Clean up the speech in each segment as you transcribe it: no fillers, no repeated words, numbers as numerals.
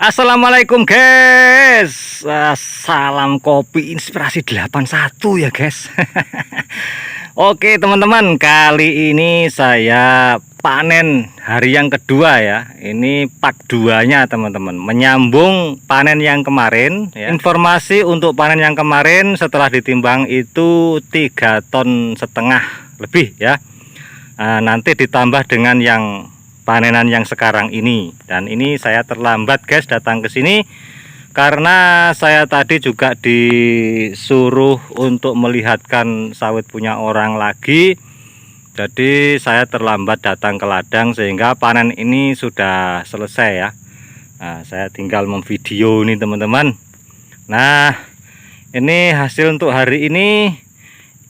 Assalamualaikum guys. Salam kopi inspirasi 81 ya guys. Oke teman-teman, kali ini saya panen hari yang kedua ya. Ini part 2 nya teman-teman, menyambung panen yang kemarin ya. Informasi untuk panen yang kemarin setelah ditimbang itu 3,5 ton lebih ya. Nanti ditambah dengan yang panenan yang sekarang ini. Dan ini saya terlambat guys datang ke sini karena saya tadi juga disuruh untuk melihatkan sawit punya orang lagi. Jadi saya terlambat datang ke ladang sehingga panen ini sudah selesai ya. Saya tinggal memvideo ini teman-teman. Nah, ini hasil untuk hari ini.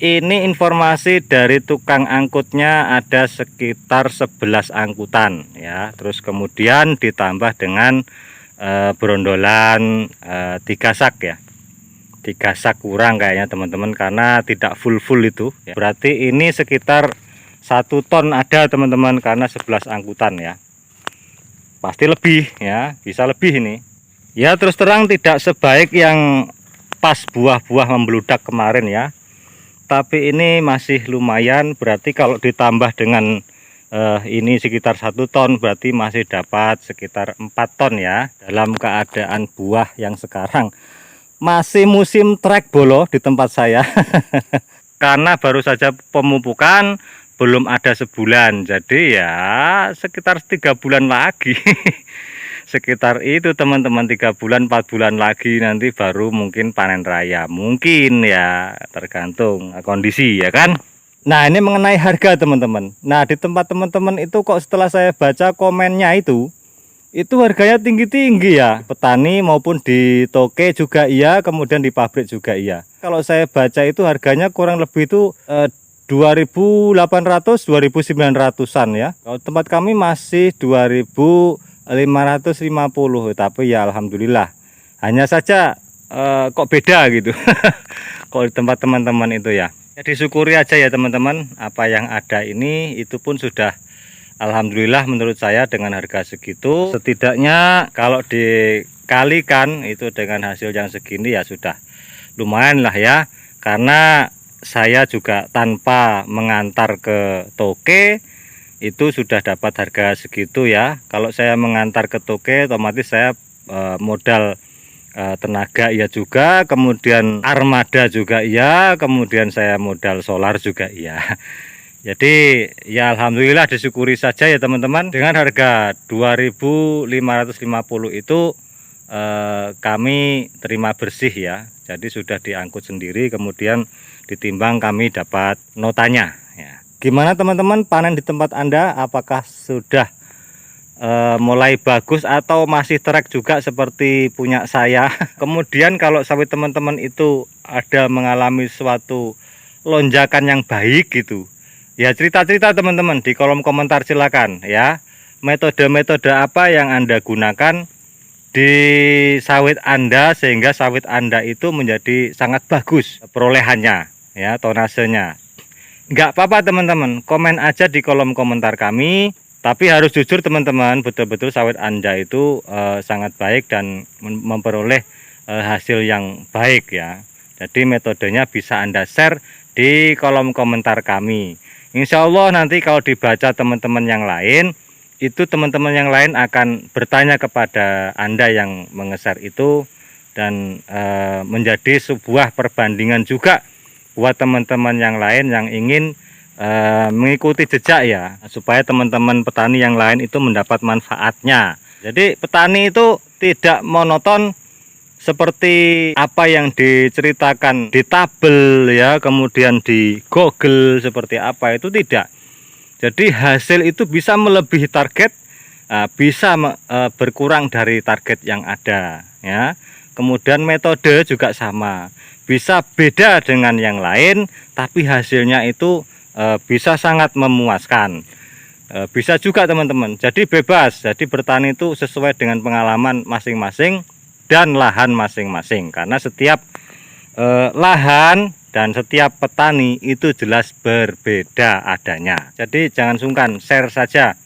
Ini informasi dari tukang angkutnya ada sekitar 11 angkutan ya. Terus kemudian ditambah dengan berondolan 3 sak ya. 3 sak kurang kayaknya teman-teman, karena tidak full itu ya. Berarti ini sekitar 1 ton ada teman-teman, karena 11 angkutan ya. Pasti lebih ya, bisa lebih ini. Ya terus terang tidak sebaik yang pas buah-buah membludak kemarin ya. Tapi ini masih lumayan, berarti kalau ditambah dengan ini sekitar 1 ton berarti masih dapat sekitar 4 ton ya. Dalam keadaan buah yang sekarang masih musim trek bolo di tempat saya. Karena baru saja pemupukan, belum ada sebulan, jadi ya sekitar 3 bulan lagi. Sekitar itu teman-teman, 3 bulan 4 bulan lagi nanti baru mungkin panen raya, mungkin ya, tergantung kondisi ya kan. Nah ini mengenai harga teman-teman. Nah di tempat teman-teman itu kok setelah saya baca komennya itu harganya tinggi-tinggi ya, petani maupun di toke juga iya, kemudian di pabrik juga iya. Kalau saya baca itu harganya kurang lebih itu 2.800 2.900-an ya. Kalau tempat kami masih 2.550, tapi ya alhamdulillah. Hanya saja kok beda gitu. Kalau di tempat teman-teman itu ya. Ya disyukuri aja ya teman-teman, apa yang ada ini itu pun sudah alhamdulillah menurut saya dengan harga segitu. Setidaknya kalau dikalikan itu dengan hasil yang segini ya sudah lumayan lah ya. Karena saya juga tanpa mengantar ke toke itu sudah dapat harga segitu ya. Kalau saya mengantar ke toke otomatis saya modal tenaga ya juga, kemudian armada juga ya, kemudian saya modal solar juga ya. Jadi ya alhamdulillah disyukuri saja ya teman-teman. Dengan harga 2.550 itu kami terima bersih ya. Jadi sudah diangkut sendiri, kemudian ditimbang kami dapat notanya ya. Gimana teman-teman panen di tempat Anda? Apakah sudah mulai bagus atau masih trek juga seperti punya saya? Kemudian kalau sawit teman-teman itu ada mengalami suatu lonjakan yang baik gitu, ya cerita-cerita teman-teman di kolom komentar silakan ya. Metode-metode apa yang Anda gunakan di sawit Anda sehingga sawit Anda itu menjadi sangat bagus perolehannya ya, tonasenya. Nggak apa-apa teman-teman, komen aja di kolom komentar kami. Tapi harus jujur teman-teman, betul-betul sawit Anda itu sangat baik dan memperoleh hasil yang baik ya. Jadi metodenya bisa Anda share di kolom komentar kami. Insya Allah nanti kalau dibaca teman-teman yang lain, itu teman-teman yang lain akan bertanya kepada Anda yang nge-share itu. Dan menjadi sebuah perbandingan juga buat teman-teman yang lain yang ingin mengikuti jejak ya, supaya teman-teman petani yang lain itu mendapat manfaatnya. Jadi petani itu tidak monoton seperti apa yang diceritakan di tabel ya, kemudian di Google seperti apa, itu tidak. Jadi hasil itu bisa melebihi target, bisa berkurang dari target yang ada ya. Kemudian metode juga sama, bisa beda dengan yang lain, tapi hasilnya itu bisa sangat memuaskan. Bisa juga teman-teman, jadi bebas. Jadi bertani itu sesuai dengan pengalaman masing-masing dan lahan masing-masing, karena setiap lahan dan setiap petani itu jelas berbeda adanya. Jadi jangan sungkan, share saja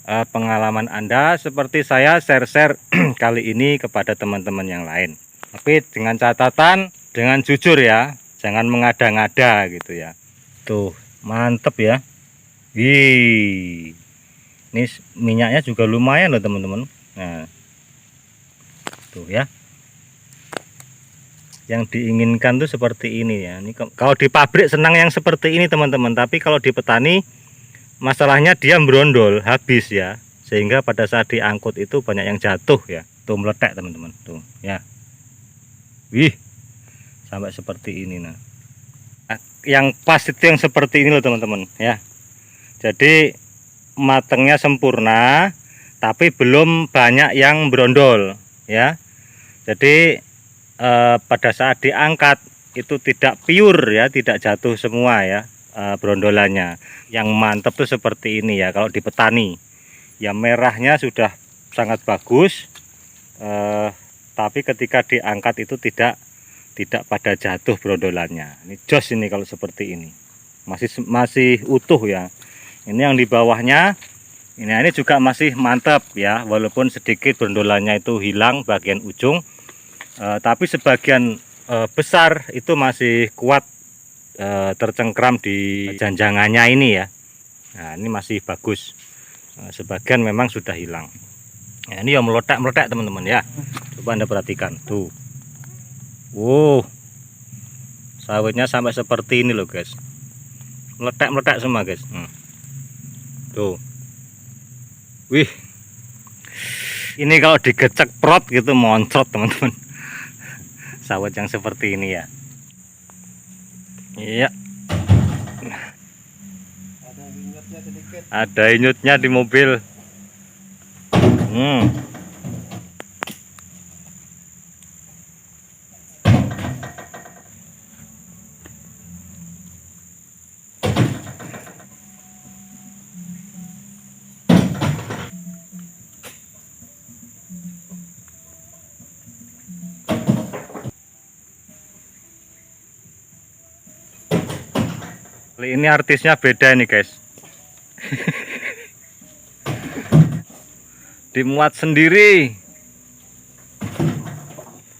pengalaman Anda seperti saya share-share kali ini kepada teman-teman yang lain. Tapi dengan catatan, dengan jujur ya, jangan mengada-ngada gitu ya. Tuh, mantep ya. Wih, ini minyaknya juga lumayan loh teman-teman. Nah, tuh ya. Yang diinginkan tuh seperti ini ya. Ini kalau di pabrik senang yang seperti ini teman-teman, tapi kalau di petani masalahnya dia berondol habis ya, sehingga pada saat diangkut itu banyak yang jatuh ya. Tuh meletek teman-teman, tuh ya. Wih, sampai seperti ini. Nah, yang pas itu yang seperti ini loh teman-teman ya. Jadi matangnya sempurna, tapi belum banyak yang berondol ya. Jadi pada saat diangkat itu tidak pure ya, tidak jatuh semua ya berondolannya. Yang mantap tuh seperti ini ya kalau di petani. Ya merahnya sudah sangat bagus, tapi ketika diangkat itu tidak pada jatuh berondolannya. Ini jos ini kalau seperti ini. Masih utuh ya. Ini yang di bawahnya. Ini juga masih mantap ya, walaupun sedikit berondolannya itu hilang bagian ujung. Tapi sebagian besar itu masih kuat tercengkram di janjangannya ini ya. Nah ini masih bagus. Sebagian memang sudah hilang. Nah, ini yang meletak teman-teman ya. Coba Anda perhatikan tuh. Wow, sawitnya sampai seperti ini loh guys. Meletak semua guys. Tuh. Wih, ini kalau digecek prot gitu moncrot teman-teman. Sawit yang seperti ini ya. Iya. Ada inyutnya di mobil. Kali ini artisnya beda nih guys. Dimuat sendiri.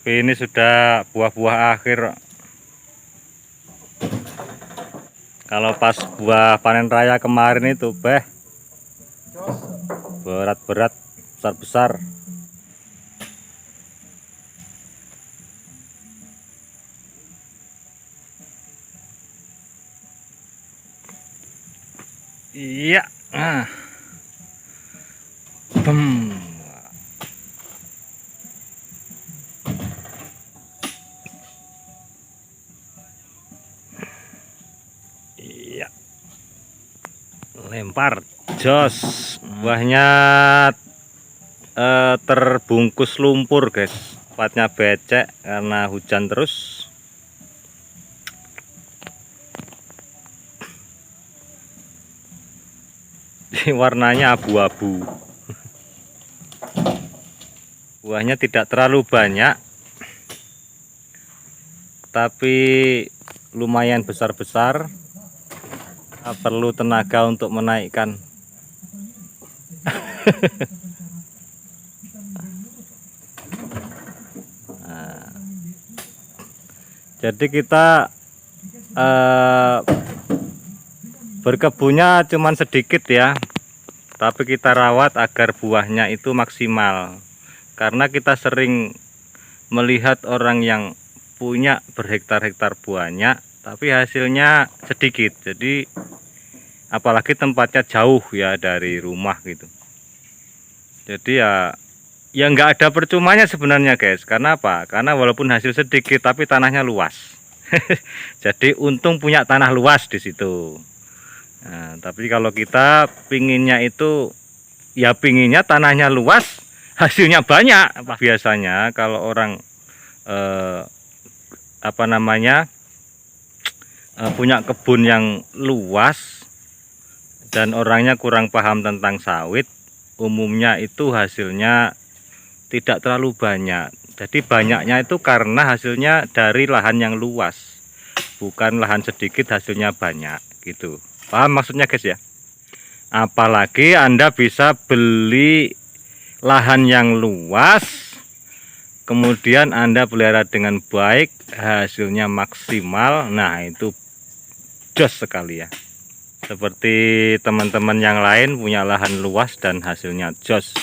Ini sudah buah-buah akhir. Kalau pas buah panen raya kemarin itu berat-berat, besar-besar. Iya. Iya. Lempar jos. Buahnya terbungkus lumpur guys. Tempatnya becek karena hujan terus. Warnanya abu-abu. Buahnya tidak terlalu banyak, tapi lumayan besar-besar. Perlu tenaga untuk menaikkan. Nah, jadi kita berkebunnya cuman sedikit ya, tapi kita rawat agar buahnya itu maksimal. Karena kita sering melihat orang yang punya berhektar-hektar banyak, tapi hasilnya sedikit. Jadi apalagi tempatnya jauh ya dari rumah gitu. Jadi ya nggak ada percumanya sebenarnya guys. Karena apa? Karena walaupun hasil sedikit, tapi tanahnya luas. Jadi untung punya tanah luas di situ. Nah, tapi kalau kita pinginnya itu ya pinginnya tanahnya luas, hasilnya banyak. Biasanya kalau orang punya kebun yang luas dan orangnya kurang paham tentang sawit, umumnya itu hasilnya tidak terlalu banyak. Jadi banyaknya itu karena hasilnya dari lahan yang luas, bukan lahan sedikit hasilnya banyak gitu. Paham maksudnya guys ya? Apalagi Anda bisa beli lahan yang luas, kemudian Anda pelihara dengan baik, hasilnya maksimal. Nah, itu jos sekali ya. Seperti teman-teman yang lain punya lahan luas dan hasilnya jos.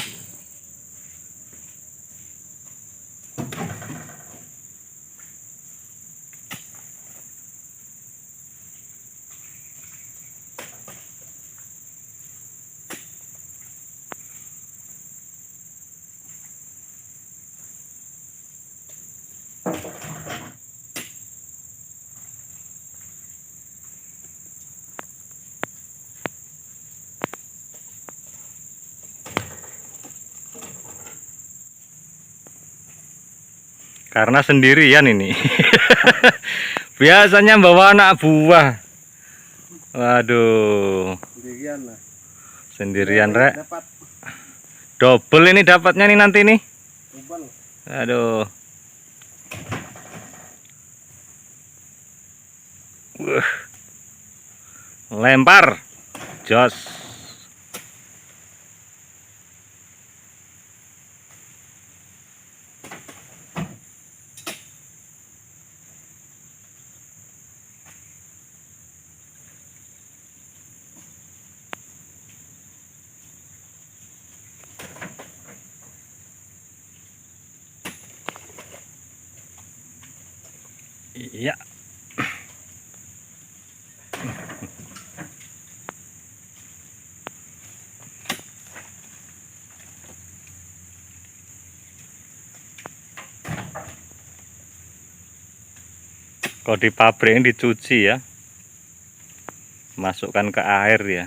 Karena sendirian ini. Biasanya bawa anak buah. Waduh. Sendirian lah. Sendirian, Rek. Dapat Double ini dapatnya nih nanti nih. double. Aduh. Lempar. Jos. Iya. Kalau di pabrik ini dicuci ya, masukkan ke air ya.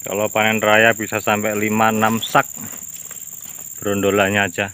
Kalau panen raya bisa sampai 5-6 sak berondolannya aja.